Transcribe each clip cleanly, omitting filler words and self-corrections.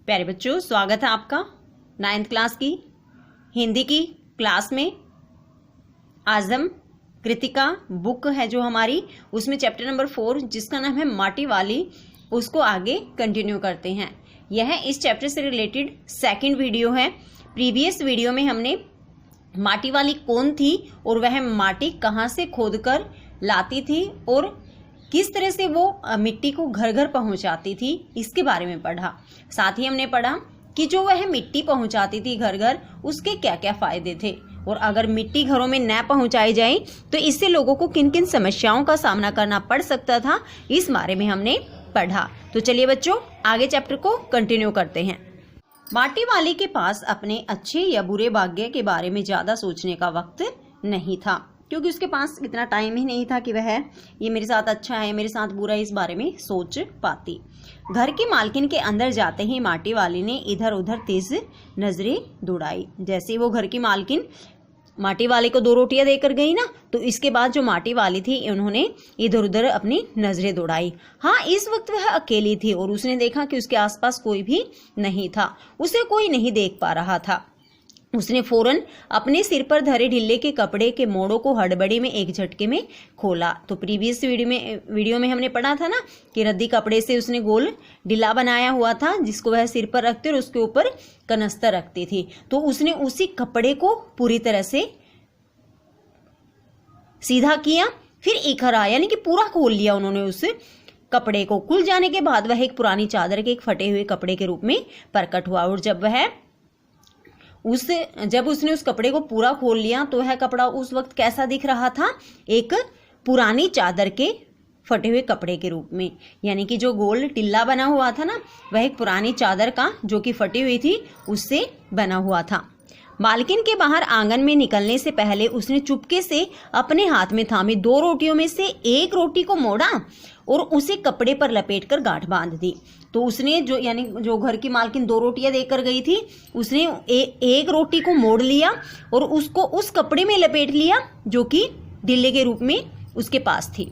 प्यारे बच्चों, स्वागत है आपका 9th क्लास की हिंदी की क्लास में। आज हम कृतिका बुक है जो हमारी, उसमें चैप्टर नंबर 4 जिसका नाम है माटी वाली, उसको आगे कंटिन्यू करते हैं। यह इस चैप्टर से रिलेटेड सेकंड वीडियो है। प्रीवियस वीडियो में हमने माटी वाली कौन थी और वह माटी कहाँ से खोदकर लाती थी और किस तरह से वो मिट्टी को घर घर पहुंचाती थी, इसके बारे में पढ़ा। साथ ही हमने पढ़ा कि जो वह मिट्टी पहुंचाती थी घर घर, उसके क्या क्या फायदे थे और अगर मिट्टी घरों में न पहुंचाई जाए तो इससे लोगों को किन किन समस्याओं का सामना करना पड़ सकता था, इस बारे में हमने पढ़ा। तो चलिए बच्चों, आगे चैप्टर को कंटिन्यू करते हैं। माटी वाली के पास अपने अच्छे या बुरे भाग्य के बारे में ज्यादा सोचने का वक्त नहीं था, क्योंकि उसके पास इतना टाइम ही नहीं था कि वह ये मेरे साथ अच्छा है मेरे साथ बुरा है इस बारे में सोच पाती। घर की मालकिन के अंदर जाते ही माटी वाली ने इधर उधर तेज नजरें दौड़ाई। जैसे वो घर की मालकिन माटी वाले को 2 रोटियां देकर गई ना, तो इसके बाद जो माटी वाली थी उन्होंने इधर उधर अपनी नजरें दौड़ाई। हाँ, इस वक्त वह अकेली थी और उसने देखा कि उसके आसपास कोई भी नहीं था, उसे कोई नहीं देख पा रहा था। उसने फौरन अपने सिर पर धरे ढिल्ले के कपड़े के मोड़ों को हड़बड़ी में एक झटके में खोला। तो प्रीवियस वीडियो में हमने पढ़ा था ना कि रद्दी कपड़े से उसने गोल ढिल्ला बनाया हुआ था जिसको वह सिर पर रखते और उसके ऊपर कनस्तर रखती थी। तो उसने उसी कपड़े को पूरी तरह से सीधा किया, फिर इखरा यानी कि पूरा खोल लिया उन्होंने उस कपड़े को। खुल जाने के बाद वह एक पुरानी चादर के एक फटे हुए कपड़े के रूप में प्रकट हुआ और जब उसने उस कपड़े को पूरा खोल लिया तो वह कपड़ा उस वक्त कैसा दिख रहा था, एक पुरानी चादर के फटे हुए कपड़े के रूप में। यानी कि जो गोल टिल्ला बना हुआ था ना, वह एक पुरानी चादर का जो कि फटी हुई थी उससे बना हुआ था। मालकिन के बाहर आंगन में निकलने से पहले उसने चुपके से अपने हाथ में थामी 2 रोटियों में से एक रोटी को मोड़ा और उसे कपड़े पर लपेटकर गांठ बांध दी। तो उसने जो घर की मालकिन 2 रोटियां देकर गई थी, उसने एक रोटी को मोड़ लिया और उसको उस कपड़े में लपेट लिया जो कि ढिल्ले के रूप में उसके पास थी।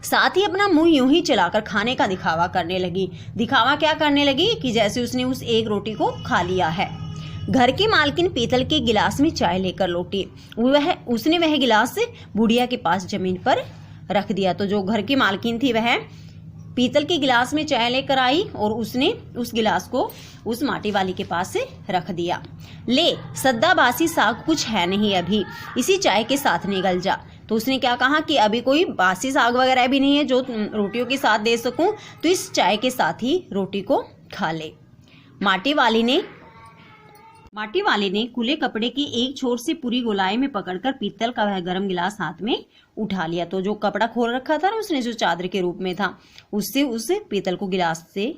साथ ही अपना मुंह यूं ही चलाकर खाने का दिखावा करने लगी। दिखावा क्या करने लगी कि जैसे उसने उस एक रोटी को खा लिया है। घर की मालकिन पीतल के गिलास में चाय लेकर लौटी। उसने वह गिलास बुढ़िया के पास जमीन पर रख दिया। तो जो घर की मालकिन थी वह पीतल के गिलास में चाय लेकर आई और उसने उस गिलास को उस माटी वाली के पास रोक दिया। ले, सद्दा बासी साग कुछ है नहीं अभी, इसी चाय के साथ निगल जा। तो उसने क्या कहा कि अभी कोई बासी साग वगैरह भी नहीं है जो रोटियों के साथ दे सकूं, तो इस चाय के साथ ही रोटी को खा ले। माटी वाले ने खुले कपड़े की एक छोर से पूरी गोलाई में पकड़कर पीतल का वह गर्म गिलास हाथ में उठा लिया। तो जो कपड़ा खोल रखा था ना उसने, जो चादर के रूप में था, उससे उस पीतल को गिलास से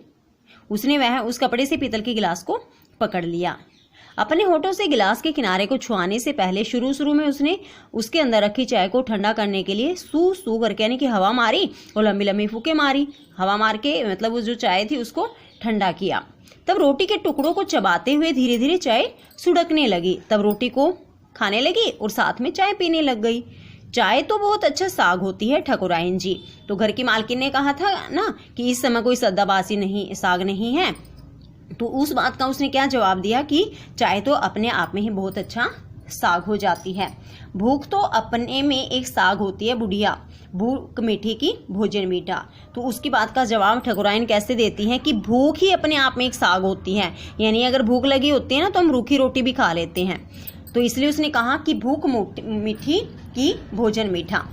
उसने उस कपड़े से पीतल के गिलास को पकड़ लिया। अपने होठों से गिलास के किनारे को छुआने से पहले शुरू में उसने उसके अंदर रखी चाय को ठंडा करने के लिए सू सू करके यानी कि हवा मारी और लंबी लंबी फूके मारी। हवा मार के मतलब वो जो चाय थी उसको ठंडा किया। तब रोटी के टुकड़ों को चबाते हुए धीरे धीरे चाय सुड़कने लगी। तब रोटी को खाने लगी और साथ में चाय पीने लग गई। चाय तो बहुत अच्छा साग होती है ठकुराइन जी। तो घर की मालकिन ने कहा था ना कि इस समय कोई सद्दाबासी नहीं साग नहीं है, तो उस बात का उसने क्या जवाब दिया कि चाय तो अपने आप में ही बहुत अच्छा साग हो जाती है। भूख तो अपने में एक साग होती है बुढ़िया, भूख मीठी की भोजन मीठा। तो उसकी बात का जवाब ठकुराइन कैसे देती है कि भूख ही अपने आप में एक साग होती है, यानी अगर भूख लगी होती है ना तो हम रूखी रोटी भी खा लेते हैं। तो इसलिए उसने कहा कि भूख मीठी की भोजन मीठा।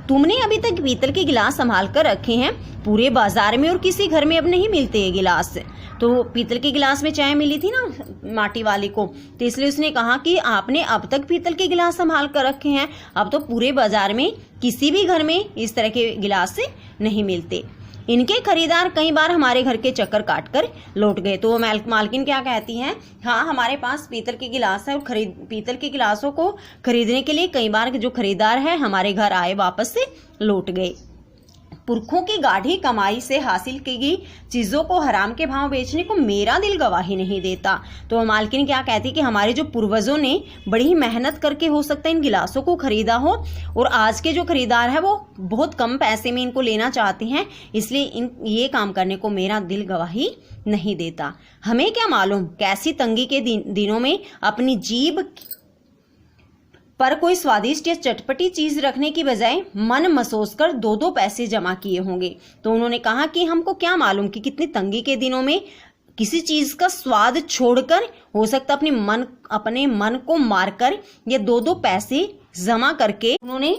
तुमने अभी तक पीतल के गिलास संभाल कर रखे हैं, पूरे बाजार में और किसी घर में अब नहीं मिलते ये गिलास। तो पीतल के गिलास में चाय मिली थी ना माटी वाली को, तो इसलिए उसने कहा कि आपने अब तक पीतल के गिलास संभाल कर रखे हैं, अब तो पूरे बाजार में किसी भी घर में इस तरह के गिलास नहीं मिलते। इनके खरीदार कई बार हमारे घर के चक्कर काट कर लौट गए। तो मालकिन क्या कहती हैं, हाँ हमारे पास पीतल के गिलास है और पीतल के गिलासों को खरीदने के लिए कई बार जो खरीदार है हमारे घर आए, वापस से लौट गए। पुरखों की गाढ़ी कमाई से हासिल की गई चीज़ों को हराम के भाव बेचने को मेरा दिल गवाही नहीं देता। तो मालकिन क्या कहती कि हमारे जो पूर्वजों ने बड़ी ही मेहनत करके हो सकता है इन गिलासों को खरीदा हो, और आज के जो खरीदार है वो बहुत कम पैसे में इनको लेना चाहते हैं, इसलिए ये काम करने को मेरा दिल गवाही नहीं देता। हमें क्या मालूम कैसी तंगी के दिनों में अपनी जीभ पर कोई स्वादिष्ट या चटपटी चीज रखने की बजाय मन मसोस कर 2-2 पैसे जमा किए होंगे। तो उन्होंने कहा कि हमको क्या मालूम कि कितनी तंगी के दिनों में किसी चीज का स्वाद छोड़कर हो सकता अपने मन को मारकर या 2-2 पैसे जमा करके उन्होंने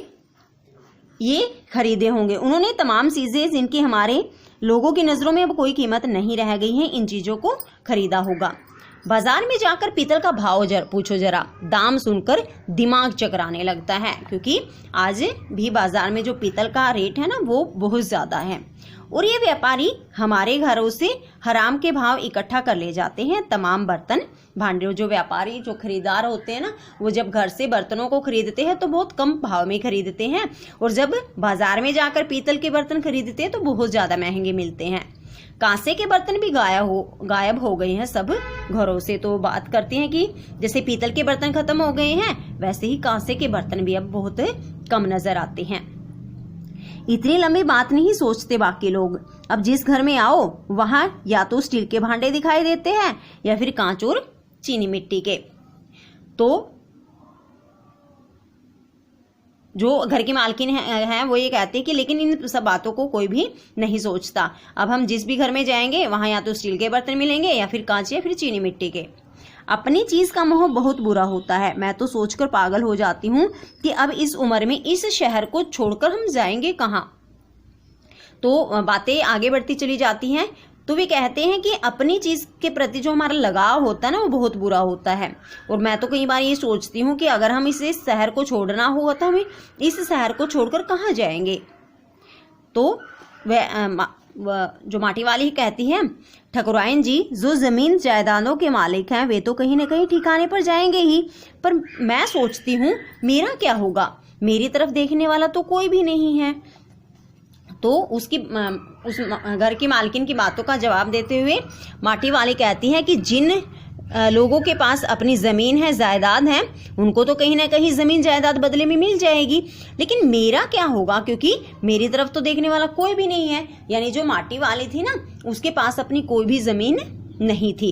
ये खरीदे होंगे। उन्होंने तमाम चीजें जिनकी हमारे लोगों की नजरों में अब कोई कीमत नहीं रह गई है, इन चीजों को खरीदा होगा। बाजार में जाकर पीतल का भाव पूछो जरा, दाम सुनकर दिमाग चकराने लगता है, क्योंकि आज भी बाजार में जो पीतल का रेट है ना वो बहुत ज्यादा है। और ये व्यापारी हमारे घरों से हराम के भाव इकट्ठा कर ले जाते हैं तमाम बर्तन भांडे। जो व्यापारी जो खरीदार होते हैं ना, वो जब घर से बर्तनों को खरीदते हैं तो बहुत कम भाव में खरीदते हैं, और जब बाजार में जाकर पीतल के बर्तन खरीदते हैं तो बहुत ज्यादा महंगे मिलते हैं। कांसे के बर्तन भी गायब हो गए हैं सब घरों से। तो बात करते हैं कि जैसे पीतल के बर्तन खत्म हो गए हैं, वैसे ही कांसे के बर्तन भी अब बहुत कम नजर आते हैं। इतनी लंबी बात नहीं सोचते बाकी लोग। अब जिस घर में आओ वहां या तो स्टील के भांडे दिखाई देते हैं या फिर कांच और चीनी मिट्टी के। तो जो घर की मालकिन है वो ये कहते हैं कि लेकिन इन सब बातों को कोई भी नहीं सोचता। अब हम जिस भी घर में जाएंगे वहां या तो स्टील के बर्तन मिलेंगे या फिर कांच या फिर चीनी मिट्टी के। अपनी चीज का मोह बहुत बुरा होता है। मैं तो सोचकर पागल हो जाती हूँ कि अब इस उम्र में इस शहर को छोड़कर हम जाएंगे कहाँ। तो बातें आगे बढ़ती चली जाती हैं। तो वे कहते हैं कि अपनी चीज के प्रति जो हमारा लगाव होता है ना वो बहुत बुरा होता है। और मैं तो कई बार ये सोचती हूँ कि अगर हम इस शहर को छोड़ना होगा तो हम इस शहर को छोड़कर कहाँ जाएंगे। तो जो माटी वाली कहती है, ठकुराइन जी जो जमीन जायदादों के मालिक हैं वे तो कहीं ना कहीं ठिकाने पर जाएंगे ही, पर मैं सोचती हूँ मेरा क्या होगा, मेरी तरफ देखने वाला तो कोई भी नहीं है। तो उस घर की मालकिन की बातों का जवाब देते हुए माटी वाली कहती है कि जिन लोगों के पास अपनी ज़मीन है, जायदाद है, उनको तो कहीं ना कहीं ज़मीन जायदाद बदले में मिल जाएगी, लेकिन मेरा क्या होगा क्योंकि मेरी तरफ तो देखने वाला कोई भी नहीं है। यानी जो माटी वाली थी ना उसके पास अपनी कोई भी ज़मीन नहीं थी।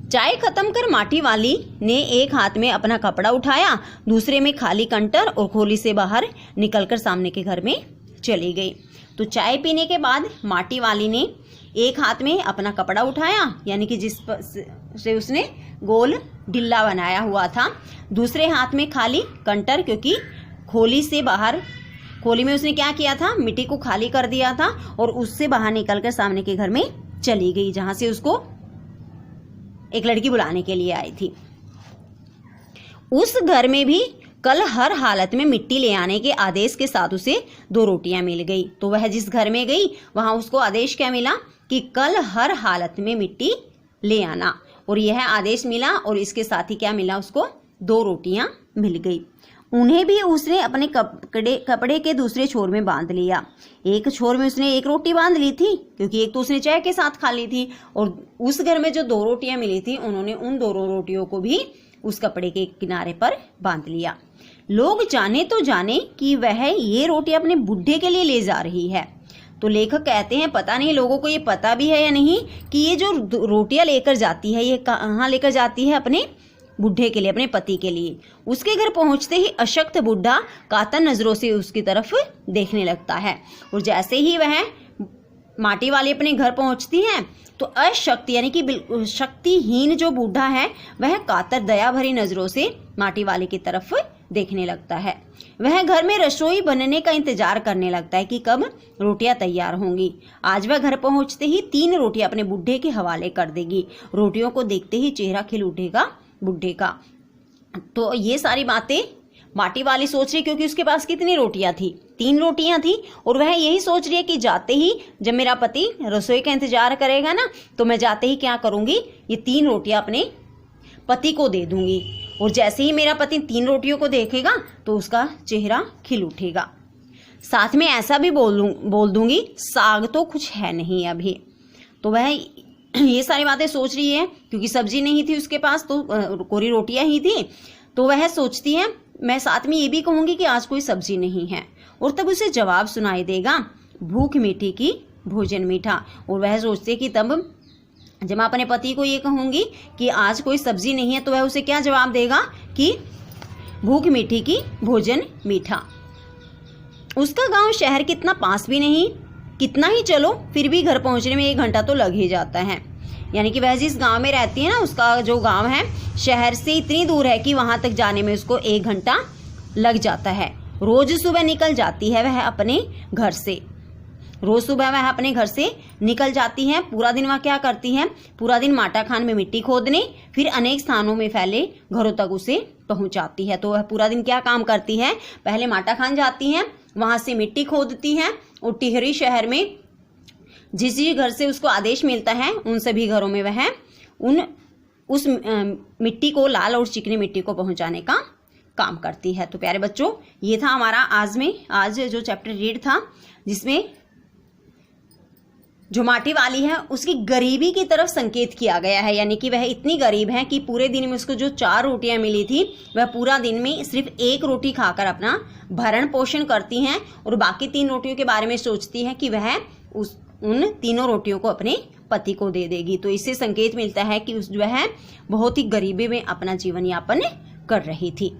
चाय खत्म कर माटी वाली ने एक हाथ में अपना कपड़ा उठाया, दूसरे में खाली कंटर और खोली से बाहर निकलकर सामने के घर में चली गई। तो चाय पीने के बाद माटी वाली ने एक हाथ में अपना कपड़ा उठाया, यानी कि जिस से उसने गोल डिल्ला बनाया हुआ था, दूसरे हाथ में खाली कंटर, क्योंकि खोली में उसने क्या किया था, मिट्टी को खाली कर दिया था और उससे बाहर निकलकर सामने के घर में चली गई जहां से उसको एक लड़की बुलाने के लिए आई थी। उस घर में भी कल हर हालत में मिट्टी ले आने के आदेश के साथ उसे 2 रोटियां मिल गई। तो वह जिस घर में गई वहां उसको आदेश क्या मिला कि कल हर हालत में मिट्टी ले आना, और यह आदेश मिला और इसके साथ ही क्या मिला, उसको 2 रोटियां मिल गई। उन्हें भी उसने अपने कपड़े के दूसरे छोर में बांध लिया। एक छोर में उसने 1 रोटी बांध ली थी क्योंकि एक तो उसने चाय के साथ खा ली थी, और उस घर में जो 2 रोटियां मिली थी उन्होंने उन 2 रोटियों को भी उस कपड़े के किनारे पर बांध लिया। लोग जाने तो जाने कि वह ये रोटी अपने बुढ़े के लिए ले जा रही है। तो लेखक कहते हैं पता नहीं लोगों को ये पता भी है या नहीं कि ये जो रोटियां लेकर जाती है ये कहाँ लेकर जाती है, अपने बुढ़े के लिए, अपने पति के लिए। उसके घर पहुंचते ही अशक्त बुढ़ा कातर नजरों से उसकी तरफ देखने लगता है, और जैसे ही वह माटी वाली अपने घर पहुंचती है तो अशक्त यानी कि शक्तिहीन जो बूढ़ा है वह कातर दया भरी नजरों से माटी वाली की तरफ देखने लगता है। वह घर में रसोई बनने का इंतजार करने लगता है कि कब रोटियां तैयार होंगी। आज वह घर पहुंचते ही 3 रोटियां अपने बुढ़े के हवाले कर देगी। रोटियों को देखते ही चेहरा खिल उठेगा बुढ़े का। तो ये सारी बातें माटी वाली सोच रही, क्योंकि उसके पास कितनी रोटियां थी, 3 रोटियां थी, और वह यही सोच रही है कि जाते ही जब मेरा पति रसोई का इंतजार करेगा ना तो मैं जाते ही क्या करूंगी, ये 3 रोटियां अपने पति को दे दूंगी, और जैसे ही मेरा पति 3 रोटियों को देखेगा तो उसका चेहरा खिल उठेगा। साथ में ऐसा भी बोल दूंगी साग तो कुछ है नहीं अभी। तो वह ये सारी बातें सोच रही है, क्योंकि सब्जी नहीं थी उसके पास, तो कोरी रोटियां ही थी। तो वह सोचती है मैं साथ में ये भी कहूंगी कि आज कोई सब्जी नहीं है, और तब उसे जवाब सुनाई देगा भूख मीठी की भोजन मीठा। और वह सोचती है कि तब जब मैं अपने पति को ये कहूंगी कि आज कोई सब्जी नहीं है, तो वह उसे क्या जवाब देगा कि भूख मीठी की भोजन मीठा। उसका गांव शहर कितना पास भी नहीं, कितना ही चलो फिर भी घर पहुंचने में 1 घंटा तो लग ही जाता है। यानी कि वह जिस गांव में रहती है ना, उसका जो गांव है शहर से इतनी दूर है कि वहां तक जाने में उसको 1 घंटा लग जाता है। रोज सुबह निकल जाती है वह अपने घर से, रोज सुबह वह अपने घर से निकल जाती है। पूरा दिन वह क्या करती है, पूरा दिन माटा खान में मिट्टी खोदने, फिर अनेक स्थानों में फैले घरों तक उसे पहुंचाती है। तो वह पूरा दिन क्या काम करती है, पहले माटा खान जाती है, वहां से मिट्टी खोदती है, और टिहरी शहर में जिस घर से उसको आदेश मिलता है उन सभी घरों में वह उस मिट्टी को, लाल और चिकनी मिट्टी को पहुंचाने का काम करती है। तो प्यारे बच्चों, ये था हमारा आज जो चैप्टर रीड था, जिसमें जो माटी वाली है उसकी गरीबी की तरफ संकेत किया गया है। यानी कि वह इतनी गरीब है कि पूरे दिन में उसको जो 4 रोटियां मिली थी, वह पूरा दिन में सिर्फ 1 रोटी खाकर अपना भरण पोषण करती हैं, और बाकी 3 रोटियों के बारे में सोचती है कि वह उन तीनों रोटियों को अपने पति को दे देगी। तो इससे संकेत मिलता है कि वह बहुत ही गरीबी में अपना जीवन यापन कर रही थी।